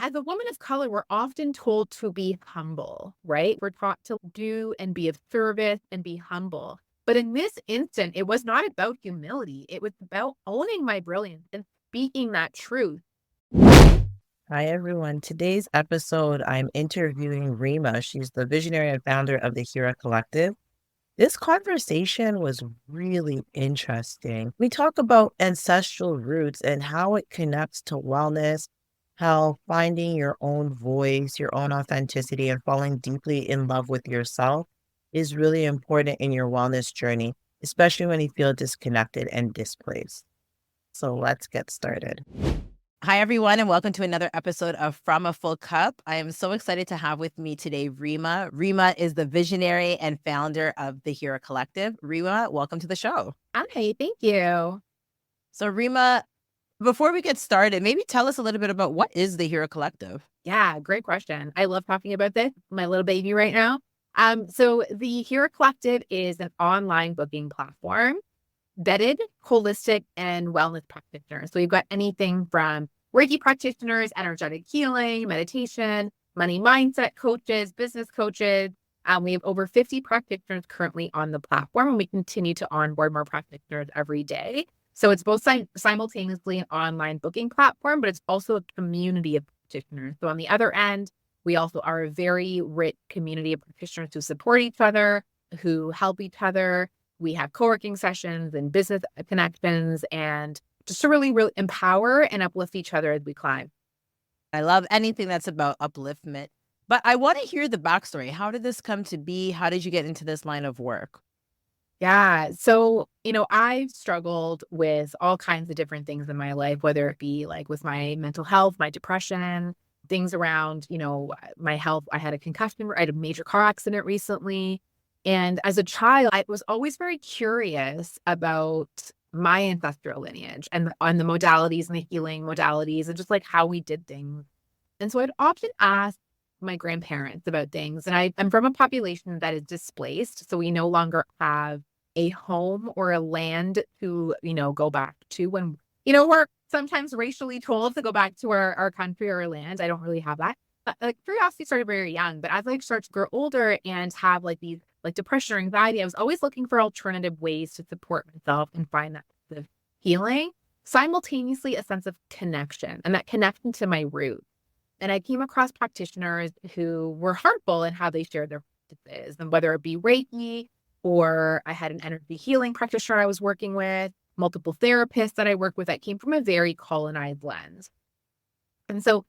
as a woman of color, we're often told to be humble, right? We're taught to do and be of service and be humble. But in this instant, it was not about humility. It was about owning my brilliance and speaking that truth. Hi, everyone. Today's episode, I'm interviewing Reema. She's the visionary and founder of the Hira Collective. This conversation was really interesting. We talk about ancestral roots and how it connects to wellness, how finding your own voice, your own authenticity, and falling deeply in love with yourself is really important in your wellness journey, especially when you feel disconnected and displaced. So let's get started. Hi, everyone, and welcome to another episode of From a Full Cup. I am so excited to have with me today Reema. Reema is the visionary and founder of the Hira Collective. Reema, welcome to the show. Okay, thank you. So, Reema, before we get started, maybe tell us a little bit about what is the Hira Collective? Yeah, great question. I love talking about this. My little baby right now. So the Hira Collective is an online booking platform, vetted, holistic, and wellness practitioners. So we've got anything from Reiki practitioners, energetic healing, meditation, money mindset coaches, business coaches. We have over 50 practitioners currently on the platform, and we continue to onboard more practitioners every day. So it's both simultaneously an online booking platform, but it's also a community of practitioners. So on the other end, we also are a very rich community of practitioners who support each other, who help each other. We have co-working sessions and business connections, and just to really, really empower and uplift each other as we climb. I love anything that's about upliftment, but I want to hear the backstory. How did this come to be? How did you get into this line of work? Yeah. So, I've struggled with all kinds of different things in my life, whether it be like with my mental health, my depression, things around, my health. I had a concussion, I had a major car accident recently. And as a child, I was always very curious about my ancestral lineage and the modalities and the healing modalities and just like how we did things. And so I'd often ask my grandparents about things. And I'm from a population that is displaced. So we no longer have a home or a land to, go back to when, we're sometimes racially told to go back to our country or our land. I don't really have that. But like curiosity started very young. But as I start to grow older and have like these like depression or anxiety, I was always looking for alternative ways to support myself and find that sense of healing, simultaneously a sense of connection and that connection to my roots. And I came across practitioners who were heartful in how they shared their practices, and whether it be Reiki or I had an energy healing practitioner I was working with, multiple therapists that I work with that came from a very colonized lens. And so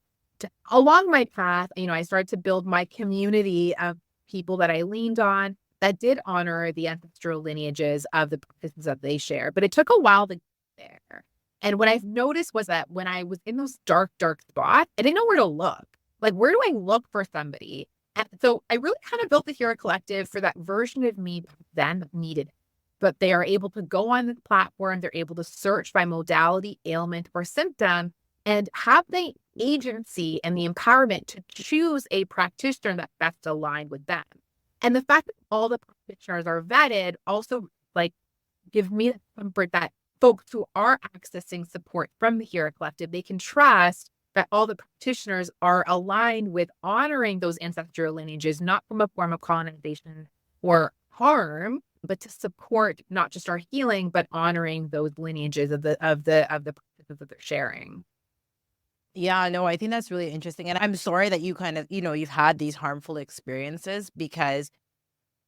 along my path, I started to build my community of people that I leaned on that did honor the ancestral lineages of the practices that they share. But it took a while to get there. And what I've noticed was that when I was in those dark, dark spots, I didn't know where to look. Like, where do I look for somebody? And so I really kind of built the Hero Collective for that version of me back then that needed it. But they are able to go on the platform, they're able to search by modality, ailment, or symptom, and have the agency and the empowerment to choose a practitioner that best aligned with them. And the fact that all the practitioners are vetted also like give me the comfort that folks who are accessing support from the Hira Collective, they can trust that all the practitioners are aligned with honoring those ancestral lineages, not from a form of colonization or harm, but to support not just our healing, but honoring those lineages of the practices that they're sharing. Yeah, no, I think that's really interesting. And I'm sorry that you kind of, you've had these harmful experiences because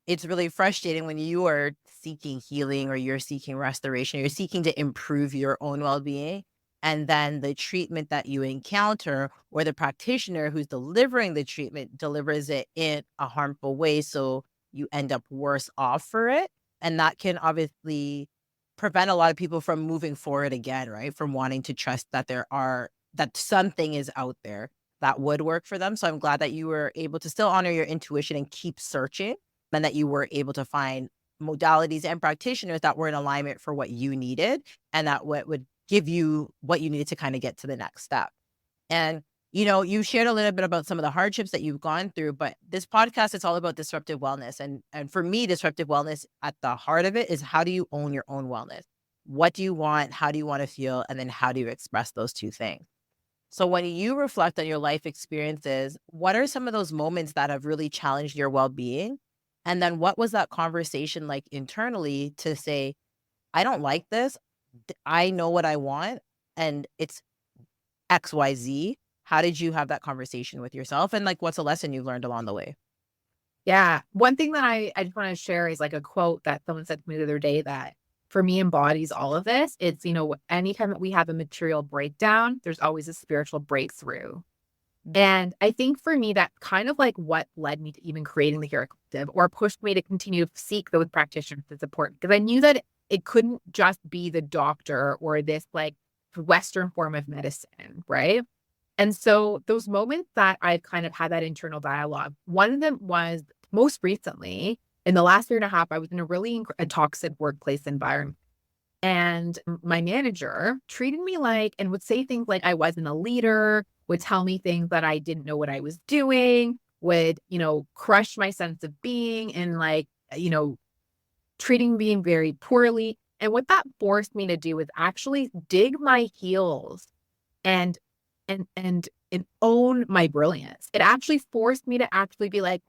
it's really frustrating when you are seeking healing or you're seeking restoration, you're seeking to improve your own well-being. And then the treatment that you encounter or the practitioner who's delivering the treatment delivers it in a harmful way. So you end up worse off for it. And that can obviously prevent a lot of people from moving forward again, right? From wanting to trust that that something is out there that would work for them. So I'm glad that you were able to still honor your intuition and keep searching, and that you were able to find modalities and practitioners that were in alignment for what you needed and that what would give you what you needed to kind of get to the next step. And, you shared a little bit about some of the hardships that you've gone through, but this podcast is all about disruptive wellness. And for me, disruptive wellness at the heart of it is, how do you own your own wellness? What do you want? How do you want to feel? And then how do you express those two things? So when you reflect on your life experiences, what are some of those moments that have really challenged your well-being? And then what was that conversation like internally to say, I don't like this. I know what I want and it's XYZ. How did you have that conversation with yourself? And like, what's a lesson you learned along the way? Yeah. One thing that I just want to share is like a quote that someone said to me the other day that for me embodies all of this. It's, anytime that we have a material breakdown, there's always a spiritual breakthrough. And I think for me, that's kind of like what led me to even creating the Hira Collective or pushed me to continue to seek those practitioners to support because I knew that it couldn't just be the doctor or this like Western form of medicine, right? And so those moments that I've kind of had that internal dialogue, one of them was most recently in the last year and a half, I was in a really a toxic workplace environment. And my manager treated me like, and would say things like I wasn't a leader, would tell me things that I didn't know what I was doing, would, crush my sense of being and like, treating me very poorly. And what that forced me to do was actually dig my heels and and own my brilliance. It actually forced me to actually be like,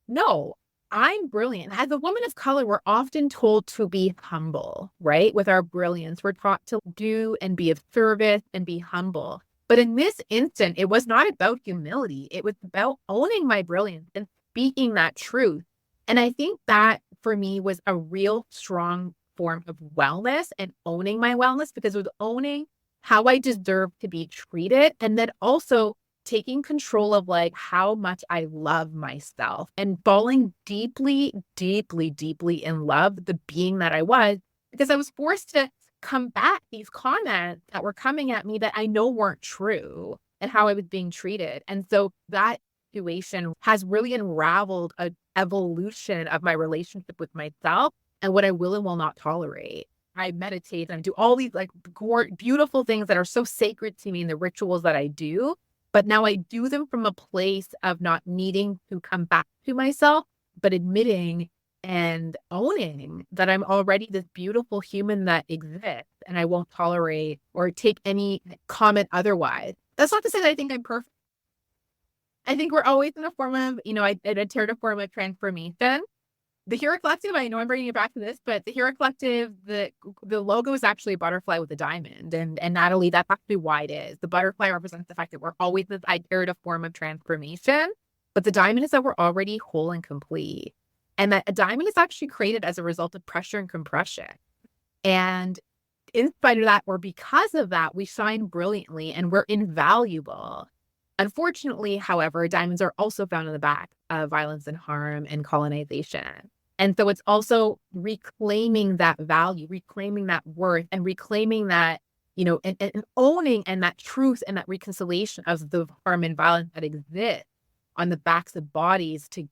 no, I'm brilliant. As a woman of color, we're often told to be humble, right? With our brilliance, we're taught to do and be of service and be humble. But in this instant, it was not about humility. It was about owning my brilliance and speaking that truth. And I think that for me was a real strong form of wellness and owning my wellness because it was owning how I deserve to be treated. And then also taking control of like how much I love myself and falling deeply, deeply, deeply in love with the being that I was because I was forced to combat these comments that were coming at me that I know weren't true and how I was being treated. And so that situation has really unraveled a evolution of my relationship with myself and what I will and will not tolerate. I meditate and I do all these like beautiful things that are so sacred to me in the rituals that I do. But now I do them from a place of not needing to come back to myself, but admitting and owning that I'm already this beautiful human that exists and I won't tolerate or take any comment otherwise. That's not to say that I think I'm perfect. I think we're always in a form of, in a form of transformation. The Hira Collective, I know I'm bringing it back to this, but the Hira Collective, the logo is actually a butterfly with a diamond. And Natalie, that's actually why it is. The butterfly represents the fact that we're always this iterative form of transformation, but the diamond is that we're already whole and complete. And that a diamond is actually created as a result of pressure and compression. And in spite of that, or because of that, we shine brilliantly and we're invaluable. Unfortunately, however, diamonds are also found in the back of violence and harm and colonization. And so it's also reclaiming that value, reclaiming that worth, and reclaiming that, and owning and that truth and that reconciliation of the harm and violence that exists on the backs of bodies to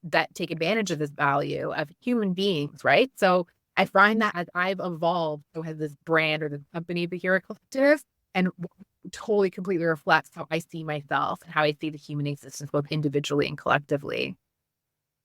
that take advantage of this value of human beings, right? So I find that as I've evolved, so has this brand or this company, the Hira Collective, and totally completely reflects how I see myself and how I see the human existence, both individually and collectively.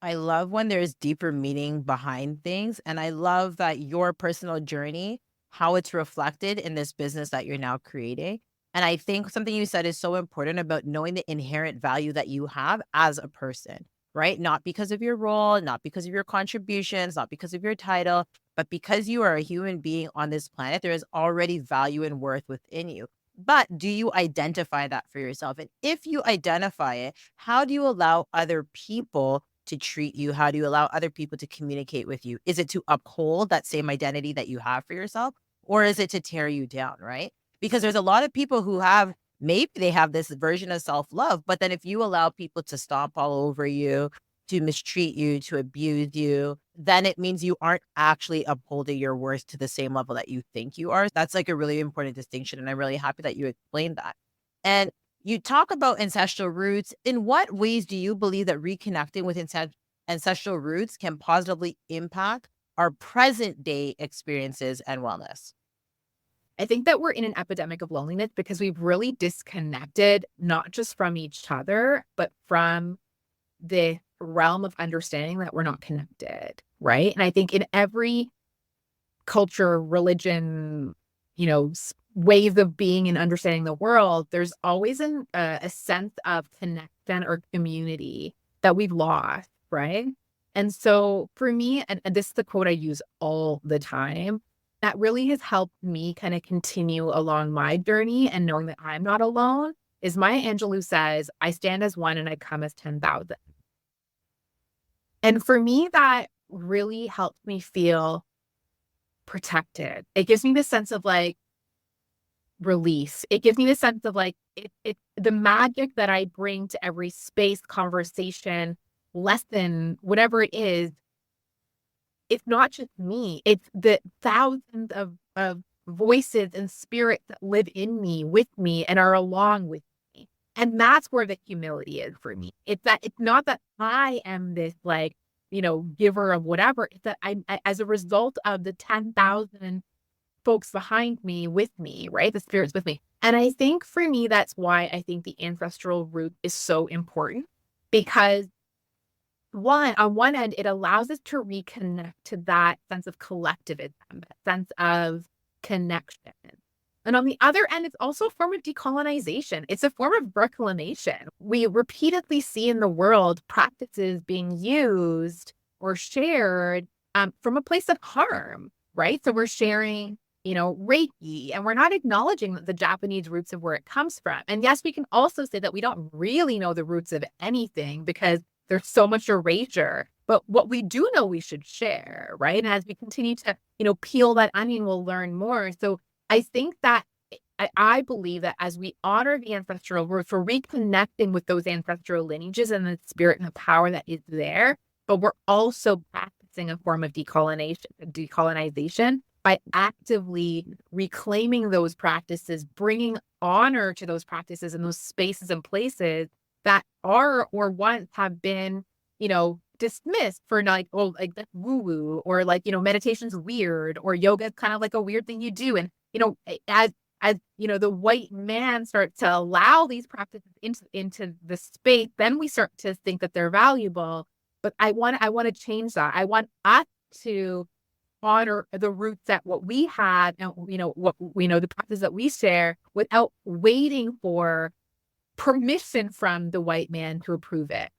I love when there's deeper meaning behind things. And I love that your personal journey, how it's reflected in this business that you're now creating. And I think something you said is so important about knowing the inherent value that you have as a person, right? Not because of your role, not because of your contributions, not because of your title, but because you are a human being on this planet, there is already value and worth within you. But do you identify that for yourself? And if you identify it, how do you allow other people to treat you? How do you allow other people to communicate with you? Is it to uphold that same identity that you have for yourself? Or is it to tear you down, right? Because there's a lot of people who have maybe they have this version of self-love, but then if you allow people to stomp all over you, to mistreat you, to abuse you, then it means you aren't actually upholding your worth to the same level that you think you are. That's like a really important distinction. And I'm really happy that you explained that. And you talk about ancestral roots. In what ways do you believe that reconnecting with ancestral roots can positively impact our present day experiences and wellness? I think that we're in an epidemic of loneliness because we've really disconnected, not just from each other, but from the realm of understanding that we're not connected, right? And I think in every culture, religion, ways of being and understanding the world, there's always a sense of connection or community that we've lost, right? And so for me, and this is the quote I use all the time, that really has helped me kind of continue along my journey and knowing that I'm not alone is Maya Angelou says, I stand as one and I come as 10,000. And for me, that really helps me feel protected. It gives me this sense of like, release. It gives me the sense of like the magic that I bring to every space, conversation, lesson, whatever it is. It's not just me. It's the thousands of voices and spirits that live in me, with me, and are along with me. And that's where the humility is for me. It's that it's not that I am this like, giver of whatever. It's that as a result of the 10,000 folks behind me with me, right? The spirits with me. And I think for me, that's why I think the ancestral root is so important because on one end, it allows us to reconnect to that sense of collectivism, that sense of connection. And on the other end, it's also a form of decolonization. It's a form of reclamation. We repeatedly see in the world practices being used or shared from a place of harm, right? So we're sharing Reiki, and we're not acknowledging the Japanese roots of where it comes from. And yes, we can also say that we don't really know the roots of anything because there's so much erasure. But what we do know we should share, right? And as we continue to, peel that onion, we'll learn more. So I think that I believe that as we honor the ancestral roots, we're reconnecting with those ancestral lineages and the spirit and the power that is there. But we're also practicing a form of decolonization by actively reclaiming those practices, bringing honor to those practices in those spaces and places that are or once have been, dismissed for like, oh, like that's woo woo, or like, meditation's weird, or yoga is kind of like a weird thing you do. And, as the white man starts to allow these practices into the space, then we start to think that they're valuable. But I want to change that. I want us to honor the roots that what we had and what the practices that we share without waiting for permission from the white man to approve it.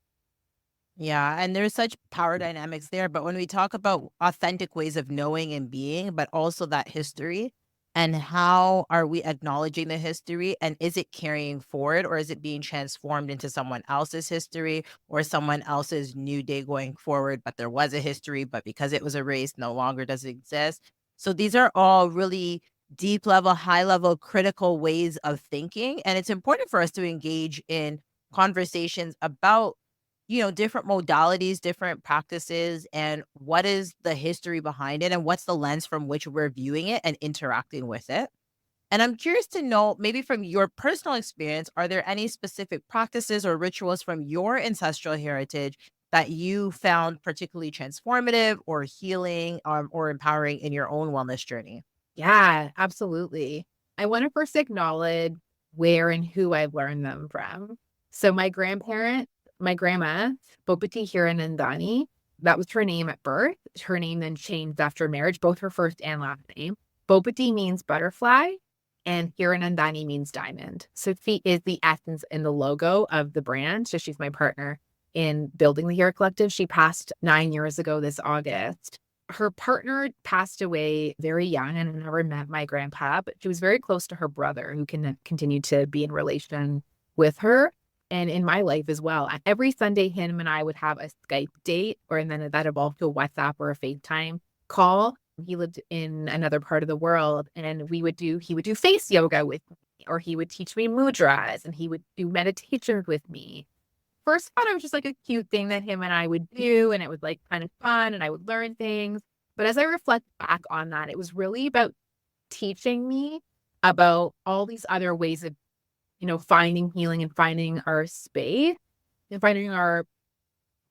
Yeah, and there's such power dynamics there, but when we talk about authentic ways of knowing and being, but also that history, and how are we acknowledging the history, and is it carrying forward, or is it being transformed into someone else's history or someone else's new day going forward, but there was a history, but because it was erased, no longer does it exist. So these are all really deep level, high level, critical ways of thinking, and it's important for us to engage in conversations about different modalities, different practices, and what is the history behind it, and what's the lens from which we're viewing it and interacting with it. And I'm curious to know, maybe from your personal experience, are there any specific practices or rituals from your ancestral heritage that you found particularly transformative or healing or empowering in your own wellness journey? Yeah, absolutely. I want to first acknowledge where and who I've learned them from. So my grandma, Bopati Hiranandani, that was her name at birth. Her name then changed after marriage, both her first and last name. Bopati means butterfly and Hiranandani means diamond. So she is the essence in the logo of the brand. So she's my partner in building the Hira Collective. She passed 9 years ago this August. Her partner passed away very young and I never met my grandpa, but she was very close to her brother who can continue to be in relation with her and in my life as well. Every Sunday, him and I would have a Skype date, or and then that evolved to a WhatsApp or a FaceTime call. He lived in another part of the world, and he would do face yoga with me, or he would teach me mudras, and he would do meditations with me. First thought it was just like a cute thing that him and I would do, and it was like kind of fun, and I would learn things. But as I reflect back on that, it was really about teaching me about all these other ways of finding healing and finding our space and finding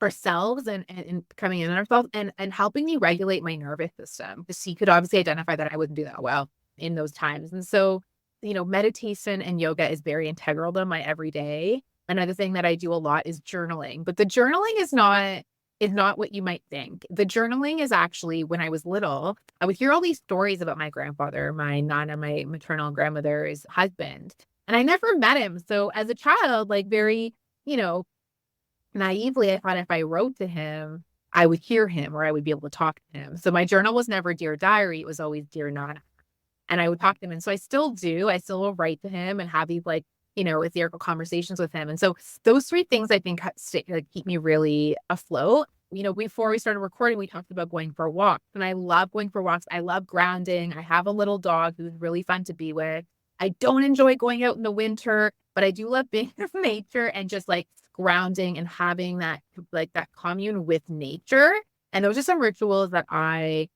ourselves and coming in ourselves and helping me regulate my nervous system. Because he could obviously identify that I wouldn't do that well in those times. And so, meditation and yoga is very integral to my everyday. Another thing that I do a lot is journaling, but the journaling is not is not what you might think. The journaling is actually when I was little, I would hear all these stories about my grandfather, my nana, my maternal grandmother's husband, and I never met him. So as a child, like very, you know, naively, I thought if I wrote to him, I would hear him or I would be able to talk to him. So my journal was never Dear Diary, it was always Dear Nana. And I would talk to him. And so I still do. I still will write to him and have these like, etherical conversations with him. And so those three things I think like, keep me really afloat. Before we started recording, we talked about going for walks. And I love going for walks. I love grounding. I have a little dog who's really fun to be with. I don't enjoy going out in the winter, but I do love being with nature and just like grounding and having that like that commune with nature. And those are some rituals that I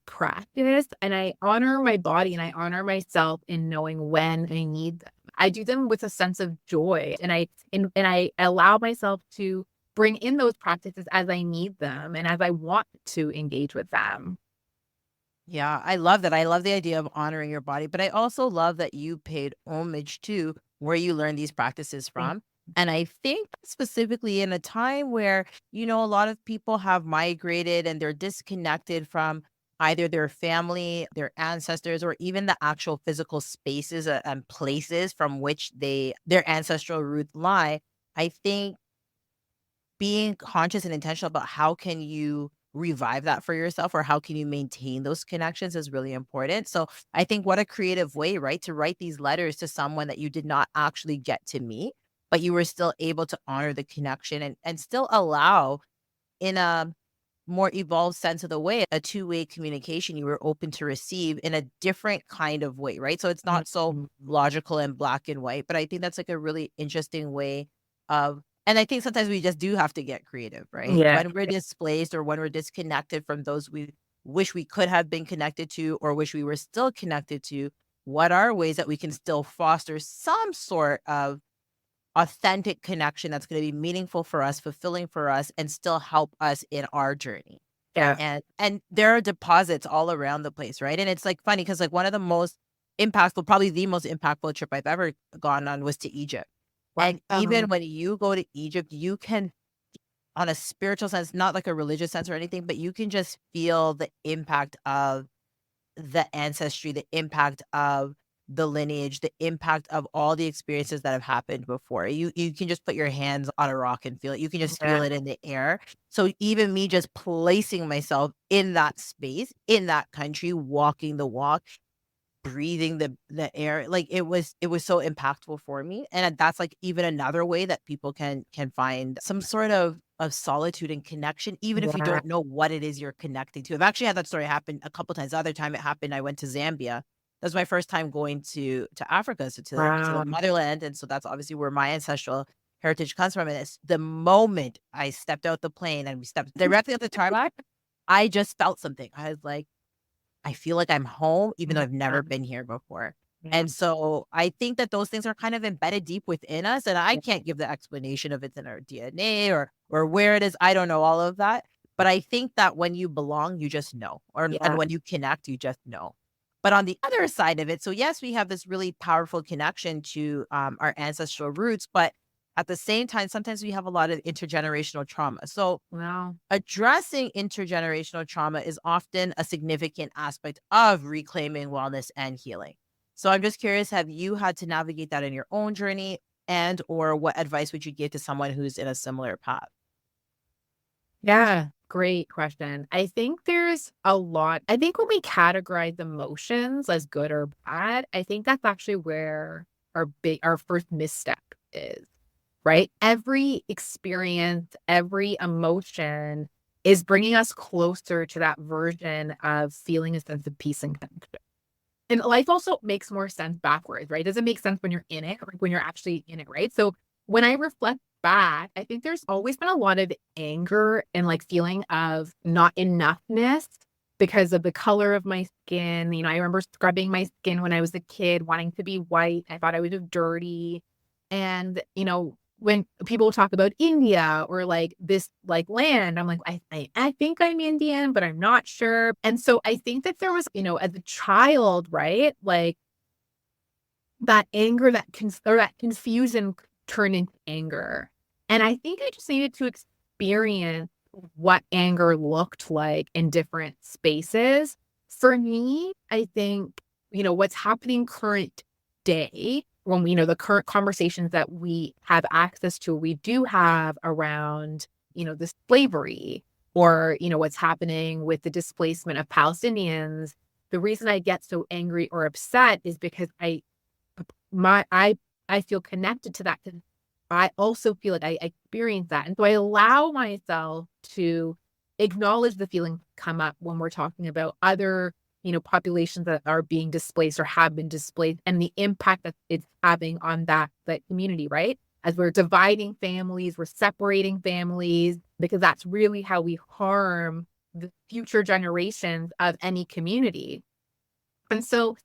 practice, and I honor my body and I honor myself in knowing when I need them. I do them with a sense of joy, and I allow myself to bring in those practices as I need them and as I want to engage with them. Yeah, I love that. I love the idea of honoring your body, but I also love that you paid homage to where you learned these practices Thank from. And I think specifically in a time where, a lot of people have migrated and they're disconnected from either their family, their ancestors, or even the actual physical spaces and places from which their ancestral roots lie. I think being conscious and intentional about how can you revive that for yourself or how can you maintain those connections is really important. So I think what a creative way, right, to write these letters to someone that you did not actually get to meet, but you were still able to honor the connection and still allow in a more evolved sense of the way, a two-way communication you were open to receive in a different kind of way, right? So it's not so you. logical and black and white, but I think that's like a really interesting way of and I think sometimes we just do have to get creative, right? Yeah. When we're displaced or when we're disconnected from those we wish we could have been connected to or wish we were still connected to, what are ways that we can still foster some sort of authentic connection that's gonna be meaningful for us, fulfilling for us, and still help us in our journey. Yeah. And there are deposits all around the place, right? And it's, like, funny because like, one of the most impactful probably the most impactful trip I've ever gone on was to Egypt. Wow. And even when you go to Egypt, you can on a spiritual sense, not like a religious sense or anything, but you can just feel the impact of the ancestry, the impact of the lineage, the impact of all the experiences that have happened before. You can just put your hands on a rock and feel it. You can just feel Yeah. it in the air. So even me just placing myself in that space, in that country, walking the walk, breathing the air, like it was so impactful for me. And that's like even another way that people can find some sort of solitude and connection, even if you Yeah. don't know what it is you're connecting to. I've actually had that story happen a couple times. The other time it happened, I went to Zambia. That was my first time going to Africa, so to the Wow. motherland. And so that's obviously where my ancestral heritage comes from. And it's the moment I stepped out the plane and we stepped directly at the tarmac, I just felt something. I was like, I feel like I'm home even though I've Yeah. never been here before. Yeah. And so I think that those things are kind of embedded deep within us, and I can't give the explanation of it's in our DNA or where it is. I don't know all of that, but I think that when you belong, you just know, or and Yeah. when you connect, you just know. But on the other side of it, so yes, we have this really powerful connection to our ancestral roots, but at the same time, sometimes we have a lot of intergenerational trauma. So Wow. addressing intergenerational trauma is often a significant aspect of reclaiming wellness and healing. So I'm just curious, have you had to navigate that in your own journey and or what advice would you give to someone who's in a similar path? Yeah, great question. I think there's a lot. I think when we categorize emotions as good or bad, I think that's actually where our first misstep is, right? Every experience, every emotion is bringing us closer to that version of feeling a sense of peace and connection. And life also makes more sense backwards, right? It doesn't make sense when you're in it, like when you're actually in it, right? So when I reflect back, I think there's always been a lot of anger and like feeling of not enoughness because of the color of my skin. I remember scrubbing my skin when I was a kid, wanting to be white. I thought I was dirty. And, when people talk about India or like this like land, I'm like, I think I'm Indian, but I'm not sure. And so I think that there was, as a child, right? Like that anger, or that confusion turned into anger. And I think I just needed to experience what anger looked like in different spaces. For me, I think, what's happening current day when we know the current conversations that we have access to, we do have around, this slavery or, what's happening with the displacement of Palestinians. The reason I get so angry or upset is because my I feel connected to that 'cause I also feel like I experience that, and so I allow myself to acknowledge the feelings come up when we're talking about other, populations that are being displaced or have been displaced and the impact that it's having on that community, right? As we're dividing families, we're separating families because that's really how we harm the future generations of any community. And so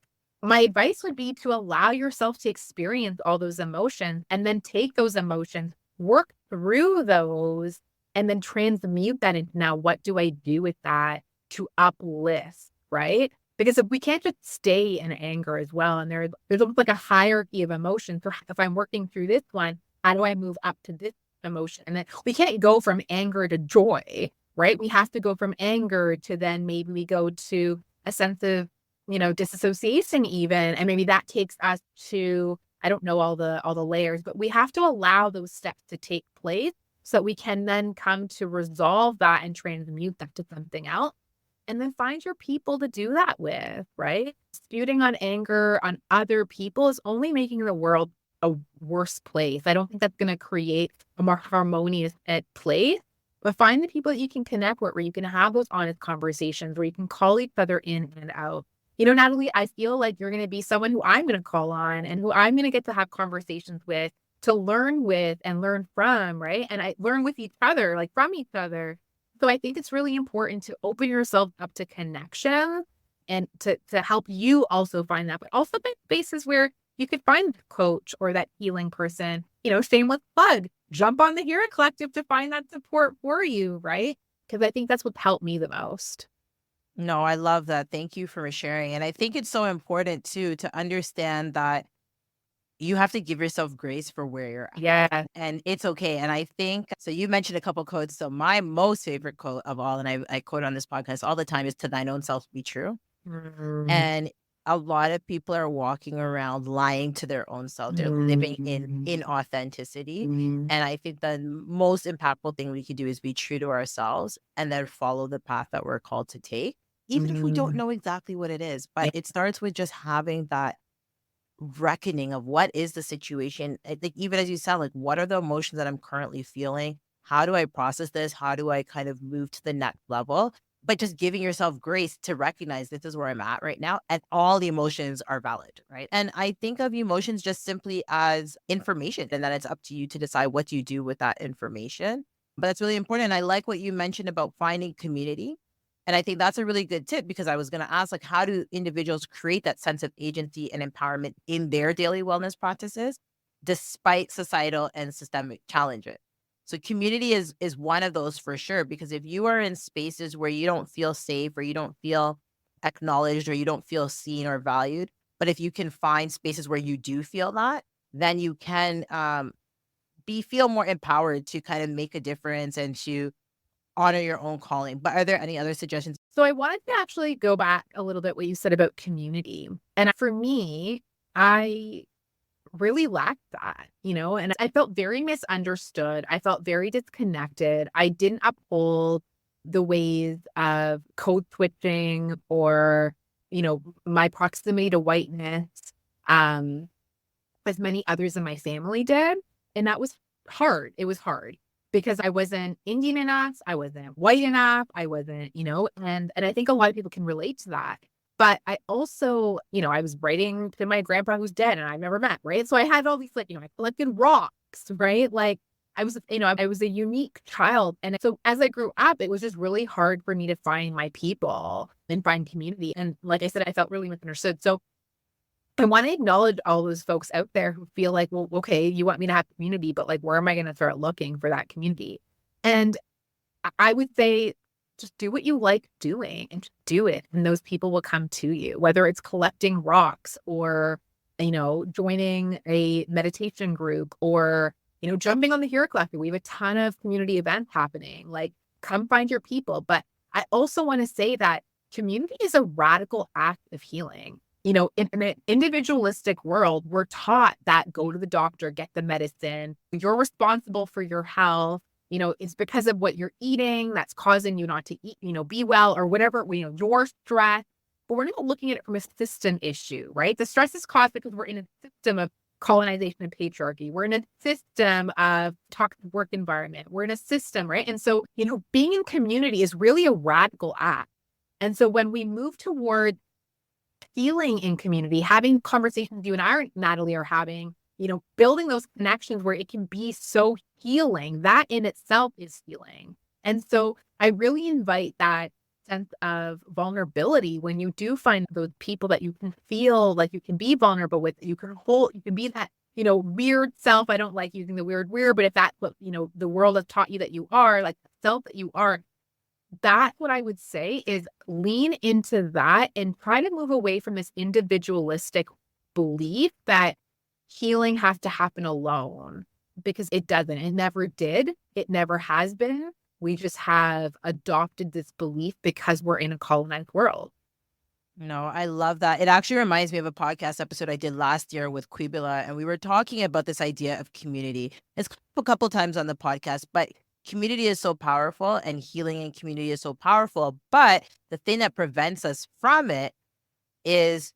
my advice would be to allow yourself to experience all those emotions and then take those emotions, work through those, and then transmute that into now what do I do with that to uplift, right? Because if we can't just stay in anger as well, and there's almost like a hierarchy of emotions. So if I'm working through this one, how do I move up to this emotion? And then we can't go from anger to joy, right? We have to go from anger to then maybe we go to a sense of disassociation even, and maybe that takes us to I don't know all the layers, but we have to allow those steps to take place so that we can then come to resolve that and transmute that to something else, and then find your people to do that with, right? Spewing on anger on other people is only making the world a worse place. I don't think that's gonna create a more harmonious, place, but find the people that you can connect with, where you can have those honest conversations, where you can call each other in and out. Natalie, I feel like you're gonna be someone who I'm gonna call on and who I'm gonna get to have conversations with, to learn with and learn from, right? And I learn with each other, like from each other. So I think it's really important to open yourself up to connection and to help you also find that, but also find spaces where you could find a coach or that healing person. Shameless plug, jump on the Hira Collective to find that support for you, right? Because I think that's what's helped me the most. No, I love that. Thank you for sharing. And I think it's so important too to understand that you have to give yourself grace for where you're at. Yeah. And it's okay. And I think so. You mentioned a couple quotes. So my most favorite quote of all, and I quote on this podcast all the time, is "To thine own self be true." Mm. And a lot of people are walking around lying to their own self. They're living in Mm. inauthenticity. Mm. And I think the most impactful thing we can do is be true to ourselves and then follow the path that we're called to take, even if we don't Mhm. know exactly what it is. Yeah. But it starts with just having that reckoning of what is the situation. I think even as you said, like, what are the emotions that I'm currently feeling? How do I process this? How do I kind of move to the next level? But just giving yourself grace to recognize this is where I'm at right now, and all the emotions are valid, right? And I think of emotions just simply as information, and then it's up to you to decide what you do with that information. But that's really important. I like what you mentioned about finding community. And I think that's a really good tip, because I was going to ask, like, how do individuals create that sense of agency and empowerment in their daily wellness practices despite societal and systemic challenges? So community is one of those for sure, because if you are in spaces where you don't feel safe or you don't feel acknowledged or you don't feel seen or valued, but if you can find spaces where you do feel that, then you can be feel more empowered to kind of make a difference and to honor your own calling. But are there any other suggestions? So I wanted to actually go back a little bit what you said about community. And for me, I really lacked that, and I felt very misunderstood. I felt very disconnected. I didn't uphold the ways of code switching or, my proximity to whiteness, um, as many others in my family did. And that was hard. It was hard because I wasn't Indian enough. I wasn't white enough. I wasn't, and I think a lot of people can relate to that. But I also, I was writing to my grandpa who's dead and I never met, right? So I had all these like, I collected rocks, right? Like I was a unique child. And so as I grew up, it was just really hard for me to find my people and find community. And like I said, I felt really misunderstood. So I wanna acknowledge all those folks out there who feel like, "Well, okay, you want me to have community, but, like, where am I gonna start looking for that community?" And I would say, just do what you like doing and just do it, and those people will come to you, whether it's collecting rocks or, joining a meditation group or, jumping on the Hero Collective. We have a ton of community events happening, like, come find your people. But I also want to say that community is a radical act of healing. In an individualistic world, we're taught that go to the doctor, get the medicine. You're responsible for your health. It's because of what you're eating that's causing you not to eat, be well or whatever, your stress. But we're not looking at it from a system issue, right? The stress is caused because we're in a system of colonization and patriarchy. We're in a system of toxic work environment. We're in a system, right? And so, being in community is really a radical act. And so when we move toward healing in community, having conversations you and I, Natalie, are having, building those connections where it can be so healing, that in itself is healing. And so I really invite that sense of vulnerability when you do find those people that you can feel like you can be vulnerable with, you can be that, weird self. I don't like using the weird, but if that's what, the world has taught you that you are, like the self that you are, that's what I would say is lean into that and try to move away from this individualistic belief that healing has to happen alone, because it doesn't. It never did. It never has been. We just have adopted this belief because we're in a colonized world. No, I love that. It actually reminds me of a podcast episode I did last year with Quibila, and we were talking about this idea of community. It's come up a couple times on the podcast, but community is so powerful and healing in community is so powerful. But the thing that prevents us from it is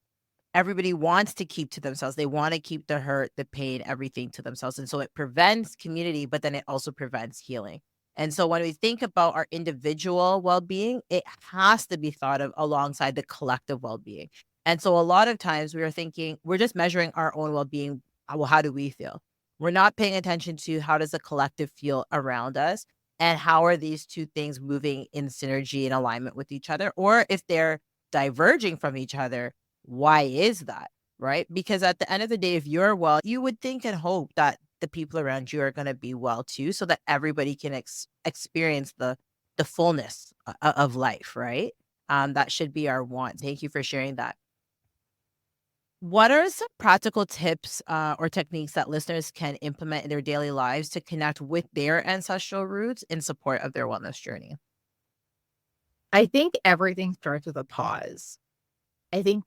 everybody wants to keep to themselves. They want to keep the hurt, the pain, everything to themselves. And so it prevents community, but then it also prevents healing. And so when we think about our individual well-being, it has to be thought of alongside the collective well-being. And so a lot of times we are thinking, we're just measuring our own well-being. Well, how do we feel? We're not paying attention to how does the collective feel around us, and how are these two things moving in synergy and alignment with each other? Or if they're diverging from each other, why is that? Right? Because at the end of the day, if you're well, you would think and hope that the people around you are going to be well too, so that everybody can experience the fullness of life, right? That should be our want. Thank you for sharing that. What are some practical tips or techniques that listeners can implement in their daily lives to connect with their ancestral roots in support of their wellness journey? I think everything starts with a pause. I think,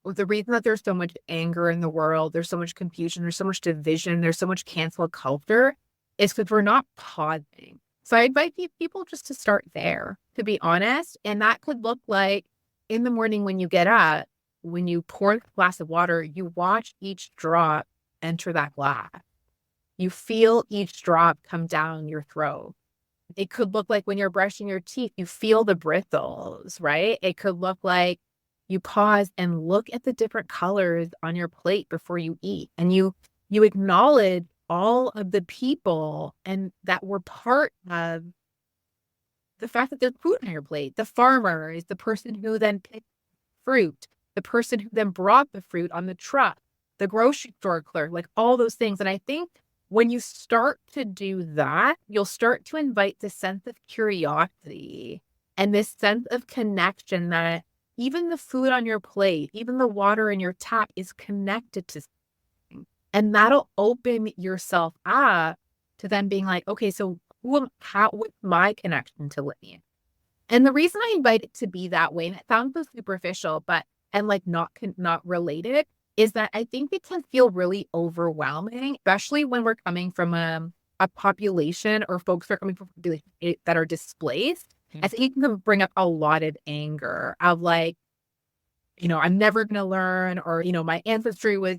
the reason that there's so much anger in the world, there's so much confusion, there's so much division, there's so much cancel culture, is because we're not pausing. So I invite people just to start there, to be honest. And that could look like in the morning when you get up, when you pour a glass of water, you watch each drop enter that glass. You feel each drop come down your throat. It could look like when you're brushing your teeth, you feel the bristles, right? It could look like you pause and look at the different colors on your plate before you eat, and you acknowledge all of the people and that were part of the fact that there's food on your plate. The farmer is the person who then picked fruit, the person who then brought the fruit on the truck, the grocery store clerk, like all those things. And I think when you start to do that, you'll start to invite this sense of curiosity and this sense of connection that even the food on your plate, even the water in your tap is connected to something. And that'll open yourself up to then being like, okay, so what's my connection to lineage? And the reason I invite it to be that way, and it sounds so superficial, and like not related, is that I think it can feel really overwhelming, especially when we're coming from a population, or folks are coming from that are displaced. I think it can bring up a lot of anger of like, I'm never going to learn, or, my ancestry was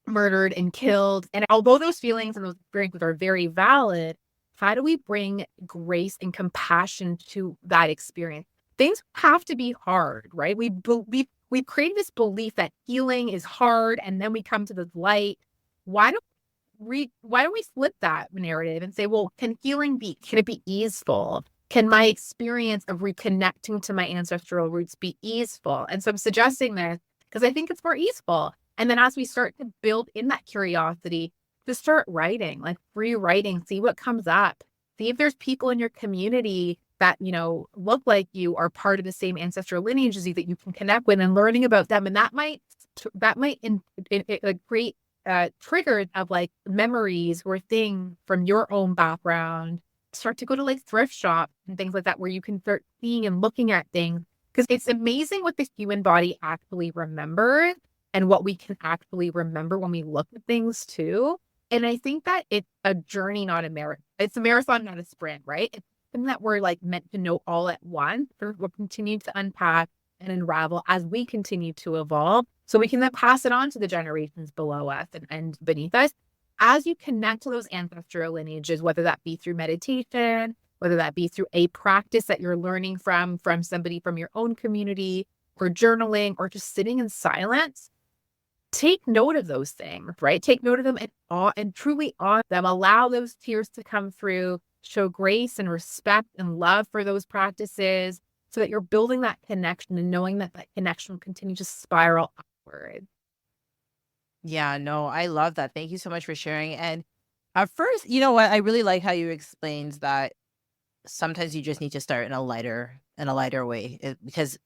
murdered and killed. And although those feelings and those experiences are very valid, how do we bring grace and compassion to that experience? Things have to be hard, right? We've created this belief that healing is hard, and then we come to this light. Why don't we flip that narrative and say, well, can it be easeful? Can my experience of reconnecting to my ancestral roots be easeful? And so I'm suggesting this because I think it's more easeful. And then as we start to build in that curiosity, to start writing, like free writing, see what comes up. See if there's people in your community that, look like you, are part of the same ancestral lineage as you, that you can connect with, and learning about them. And that might create triggers of like memories or things from your own background start to go to like thrift shops and things like that, where you can start seeing and looking at things. Because it's amazing what the human body actually remembers and what we can actually remember when we look at things too. And I think that it's a journey, not a marathon. It's a marathon, not a sprint, right? It's something that we're like meant to know all at once. We'll continue to unpack and unravel as we continue to evolve. So we can then pass it on to the generations below us and beneath us. As you connect to those ancestral lineages, whether that be through meditation, whether that be through a practice that you're learning from somebody from your own community, or journaling, or just sitting in silence, take note of those things, right? Take note of them and truly honor them. Allow those tears to come through, show grace and respect and love for those practices so that you're building that connection and knowing that that connection will continue to spiral upward. Yeah, no, I love that. Thank you so much for sharing. And at first, you know what? I really like how you explained that sometimes you just need to start in a lighter way, because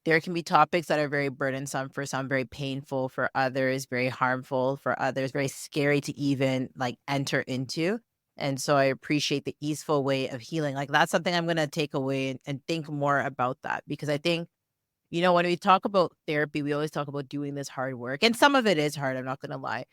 there can be topics that are very burdensome for some, very painful for others, very harmful for others, very scary to even like enter into. And so I appreciate the easeful way of healing. Like that's something I'm going to take away and think more about that, because I think, when we talk about therapy, we always talk about doing this hard work, and some of it is hard. I'm not going to lie,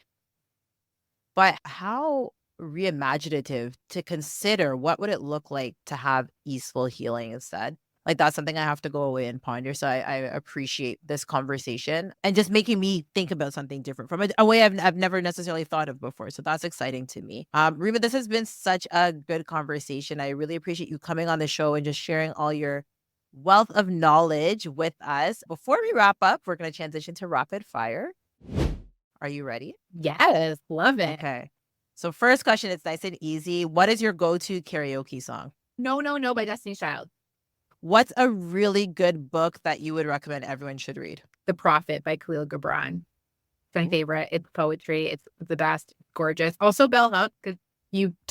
but how reimaginative to consider what would it look like to have easeful healing instead. Like that's something I have to go away and ponder. So I appreciate this conversation and just making me think about something different from a way I've never necessarily thought of before. So that's exciting to me. Reema, this has been such a good conversation. I really appreciate you coming on the show and just sharing all your wealth of knowledge with us. Before we wrap up, we're going to transition to rapid fire. Are you ready? Yes, love it. Okay. So first question, it's nice and easy. What is your go-to karaoke song? No, No, No by Destiny's Child. What's a really good book that you would recommend everyone should read? The Prophet by Khalil Gibran. It's my favorite. It's poetry. It's the best. It's gorgeous. Also Bell Hooks, because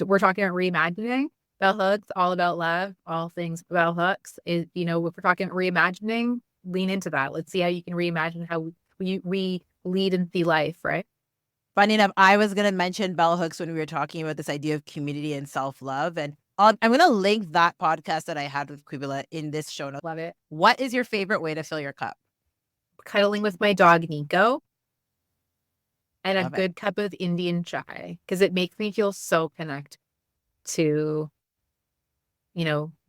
we're talking about reimagining. Bell Hooks, all about love, all things Bell Hooks. Is if we're talking reimagining, lean into that. Let's see how you can reimagine how we lead and see life, right? Funny enough, I was going to mention bell hooks when we were talking about this idea of community and self-love. And I'm going to link that podcast that I had with Quibila in this show notes. Love it. What is your favorite way to fill your cup? Cuddling with my dog, Nico. And Love a good cup of Indian chai, because it makes me feel so connected to,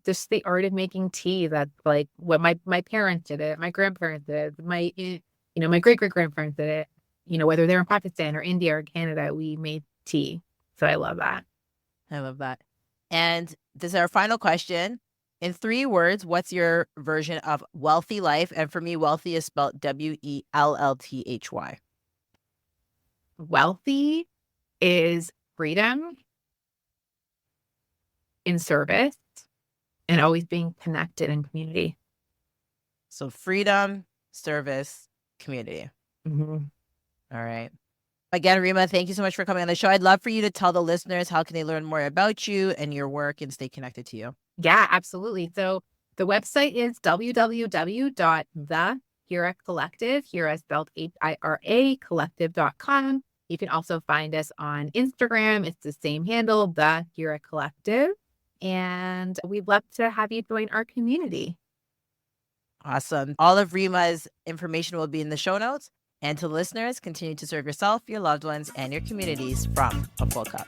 just the art of making tea. That's like what my parents did it, my grandparents did it, my great-great-grandparents did it. Whether they're in Pakistan or India or Canada, we made tea. So I love that. I love that. And this is our final question. In 3 words, what's your version of wealthy life? And for me, wealthy is spelled WELLTHY. Wealthy is freedom, in service, and always being connected in community. So freedom, service, community. Mm-hmm. All right. Again, Reema, thank you so much for coming on the show. I'd love for you to tell the listeners how can they learn more about you and your work and stay connected to you. Yeah, absolutely. So the website is www.the Collective, Hira spelled HIRA, collective.com. You can also find us on Instagram. It's the same handle, the Hira Collective. And we'd love to have you join our community. Awesome. All of Reema's information will be in the show notes. And to listeners, continue to serve yourself, your loved ones, and your communities from a full cup.